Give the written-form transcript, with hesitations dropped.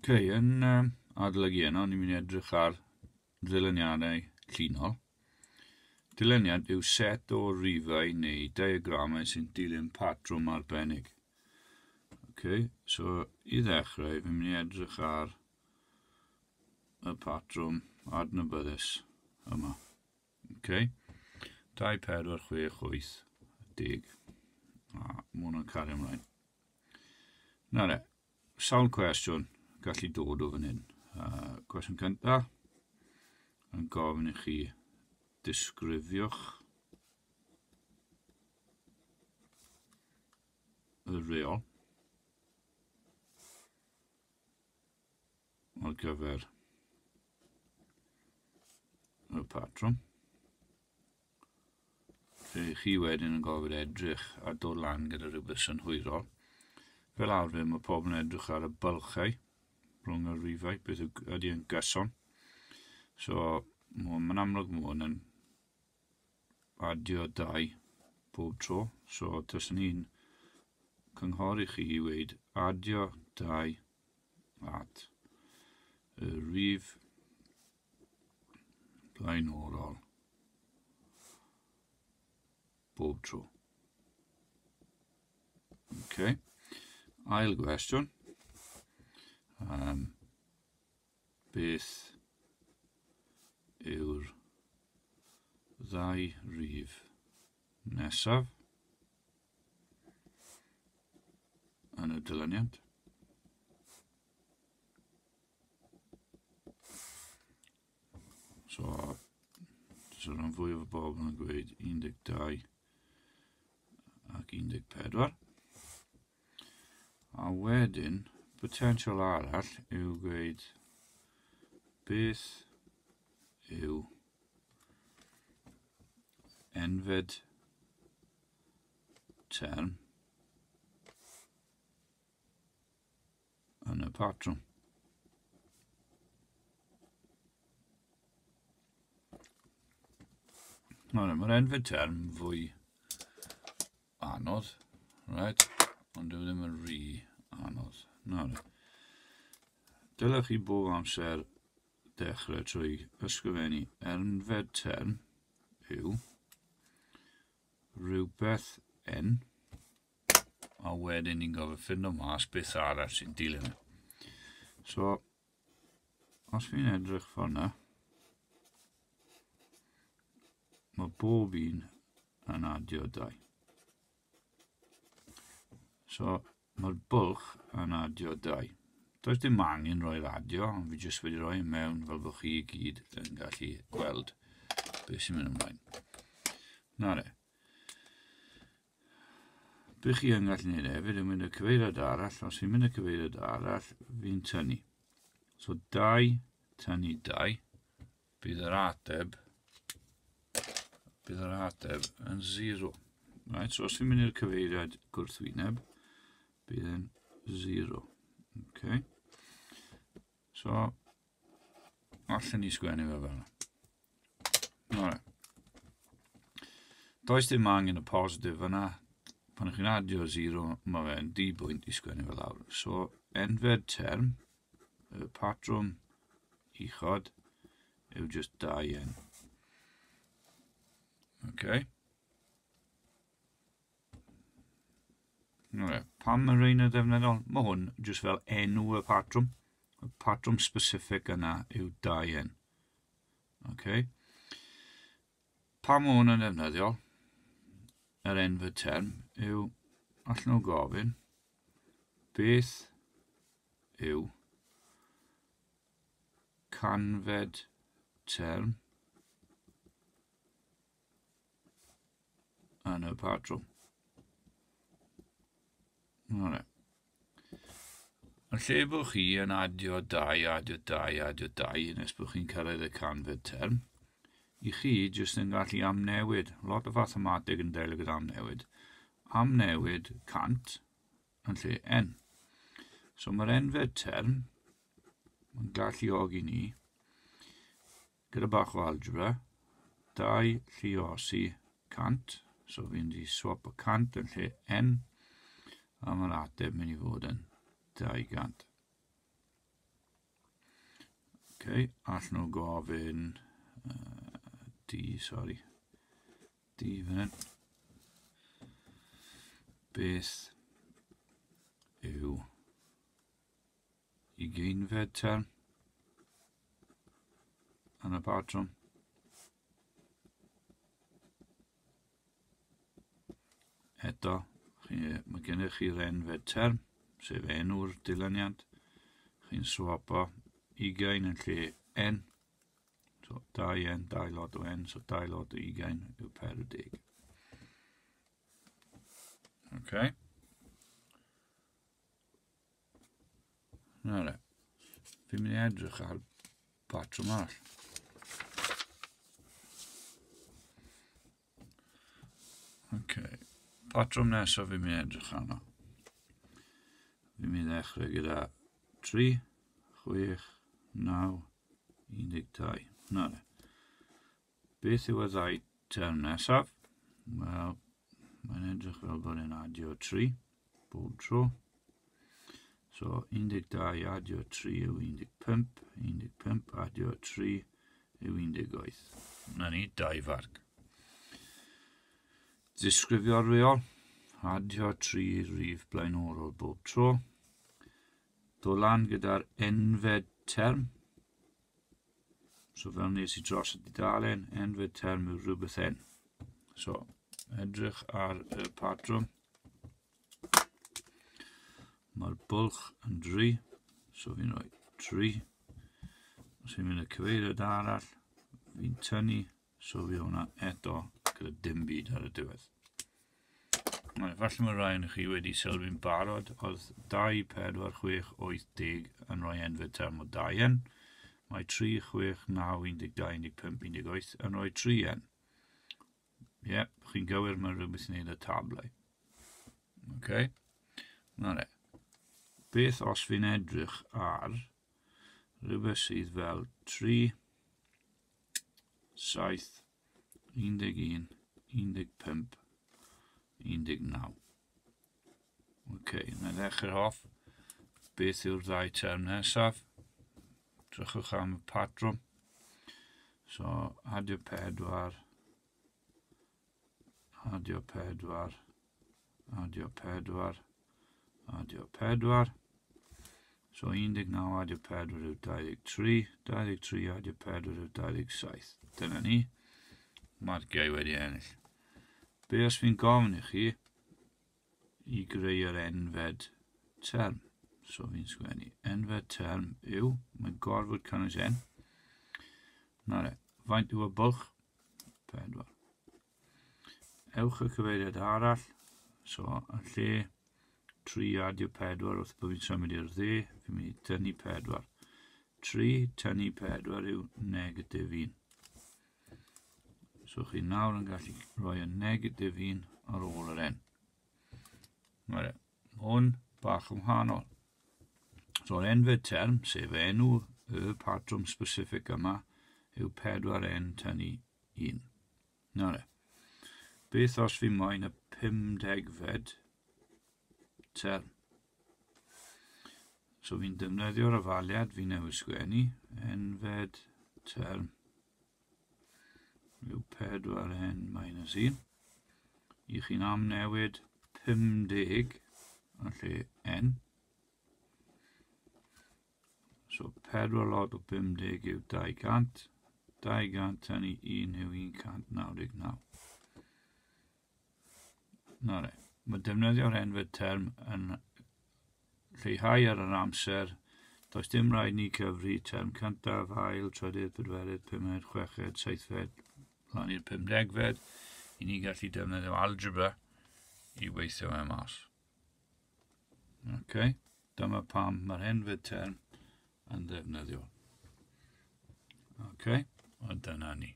Yn adolygu yno, ni'n mynd i edrych ar ddileniadau llinol. Dyleniad yw set o rifau neu diagramau sy'n dilyn patrwm arbennig. So i ddechrau, fi'n mynd i edrych ar y patrwm adnabyddus yma. 2, 4, 6, 8, 10. A mae hwnna'n cario ymlaen. Nawr sawl cwestiwn gallu dod o fan hyn. Cwestiwn cyntaf yn gofyn i chi disgrifiwch y reol ar gyfer y patrwm. Chi wedyn yn gofyn edrych a dod lan gyda rhywbeth synhwyrol. Fel arfer mae pobl yn edrych ar y bylchau rhwng y rifau, beth ydy yn gyson. So mae'n amlwg mae hwn yn adio 2 bob tro. So tysyn ni'n cynghori chi i weid adio 2 at y rif blaenorol bob tro. Ail gwestiwn. Beth yw'r 2 rif nesaf yn y dyleniad? So rhan fwy o bobl yn gweud 12 ac 14. A wedyn, potential arall yw gweud beth yw nfed term yn y patrwm. Mae'r nfed term fwy anodd, ond dyw ddim yn rhy anodd. Dylech chi bob amser dechrau trwy ysgrifennu nfed term yw rhywbeth n, a wedyn ni'n gofio ffindo mas beth arall sy'n dilyn. So, os fi'n edrych ffordd mae bob un yn adio 2. So, mae'r bwlch yn adio 2. Does dim angen roi'r adio, ond fi jyst wedi rhoi mewn fel bod chi i gyd yn gallu gweld beth sy'n mynd ymlaen. Nawr beth chi yn gallu gwneud hefyd yn mynd y cyfeiriad arall. Os fi'n mynd y cyfeiriad arall, fi'n tynnu. So 2 tynnu 2, bydd yr ateb yn 0. So os fi'n mynd i'r cyfeiriad gwrthwyneb, bydd yn 0. So, allan ni sgwennu fe fel. Does dim angen y positif yna. Pan chi'n adio 0, mae fe'n dibwynt i sgwennu fe lawr. So, nfed term, y patrwm uchod, yw just 2n. Pam mae rhain yn ddefnyddol? Mae hwn jyst fel enw y patrwm. Y patrwm specific yna yw 2n. Pam mae hwn yn ddefnyddiol? Yr nfed term yw allan o gofyn beth yw canfed term yn y patrwm. Yn lle bod chi yn adio 2 nes bod chi'n cyrraedd y canfed term, i chi jyst yn gallu amnewid. Lot o fathematig yn delio gyda amnewid. Amnewid 100 yn lle n. So mae'r nfed term yn galluogi ni gyda bach o algebra 2 lluosi 100. So fi'n di swap y 100 yn lle n, a mae'r ateb mynd i fod yn 200. Okay, allan nhw gofyn D fan hyn. Beth yw ugeinfed term yn y patrwm? Eto, mae gennych chi'r enfed term, sef enw'r dilyniant. Chi'n swapo 20 yn lle n. So 2n, 2 lot o n, so 2 lot o 20 yw 40. Okay. Nawr, fi'n mynd i edrych ar patrwm arall. Okay. Patrwm nesaf fi'n mynd i edrych arno. Fi'n mynd i ddechrau gyda 3, 6, 9, 12. Nawr, beth yw y ddau term nesaf? Wel, mae'n edrych fel bod yn adio 3 bob tro. So 12 adio 3 yw 15, 15 adio 3 yw 18. Na ni, 2 farc. Disgrifio reol, adio 3 rhif blaenorol bob tro. Do lan gyda'r enfed term. So fel nes I dros y dudalen, enfed term yw rhywbeth n. So, edrych ar y patrwm. Mae'r bwlch yn 3, so fi'n rhoi 3. Os fi'n mynd y cyfeiriad arall, fi'n tynnu, so fi hwnna eto gyda dim byd ar y diwedd. Falle mae rai yn chi wedi sylwi'n barod, oedd 2, 4, 6, 8, 10 yn rhoi enfed term o 2n. Mae 3, 6, 9, 12, 15, 18 yn rhoi 3n. Ie, chi'n gywir mae rhywbeth yn neud y tablau. Okay. Nawr beth os fi'n edrych ar rhywbeth sydd fel 3, 7, 11, 15, 19. Okay, na ddechrau hoff. Beth yw'r ddau term nesaf? Drychwch am y patrwm. So, adio 4, adio 4, adio 4, adio 4. So 19 adio 4 yw 23, 23 adio 4 yw 27. Dyna ni. Mae'r gei wedi ennill. Be os fi'n gofyn I chi I greu yr enfed term? So fi'n sgwennu. Enfed term yw, mae'n gorfod cynnwys n. Nawr faint yw y bwlch? 4. Ewch y cyfeiriad arall. So, yn lle 3 adio 4 wrth bod fi'n symud i'r dde, fi'n mynd I tynnu 4. 3 tynnu 4 yw -1. So chi nawr yn gallu rhoi y -1 ar ôl yr n. Mae hwn bach yn wahanol. So enfed term, sef enw y patrwm specific yma, yw 4n tynnu 1. Nawr beth os fi moyn y 50fed term? So fi'n defnyddio'r ofaliad fi newydd sgwennu. Enfed term yw 4n minus 1. I chi'n amnewid 50 yn lle n. So 4 lot o 50 yw 200. 200 tynnu 1 yw 199. Nawr mae defnyddio'r enfed term yn lleihau ar yr amser. Does dim rhaid ni cyfri term cyntaf, ail, trydydd, pedwerydd, pumed, chweched, seithfed, lan i'r 50fed. I ni gallu defnyddio algebra I weithio e mas. Okay. Dyma pam mae'r enfed term yn ddefnyddio. Okay. O dyna ni.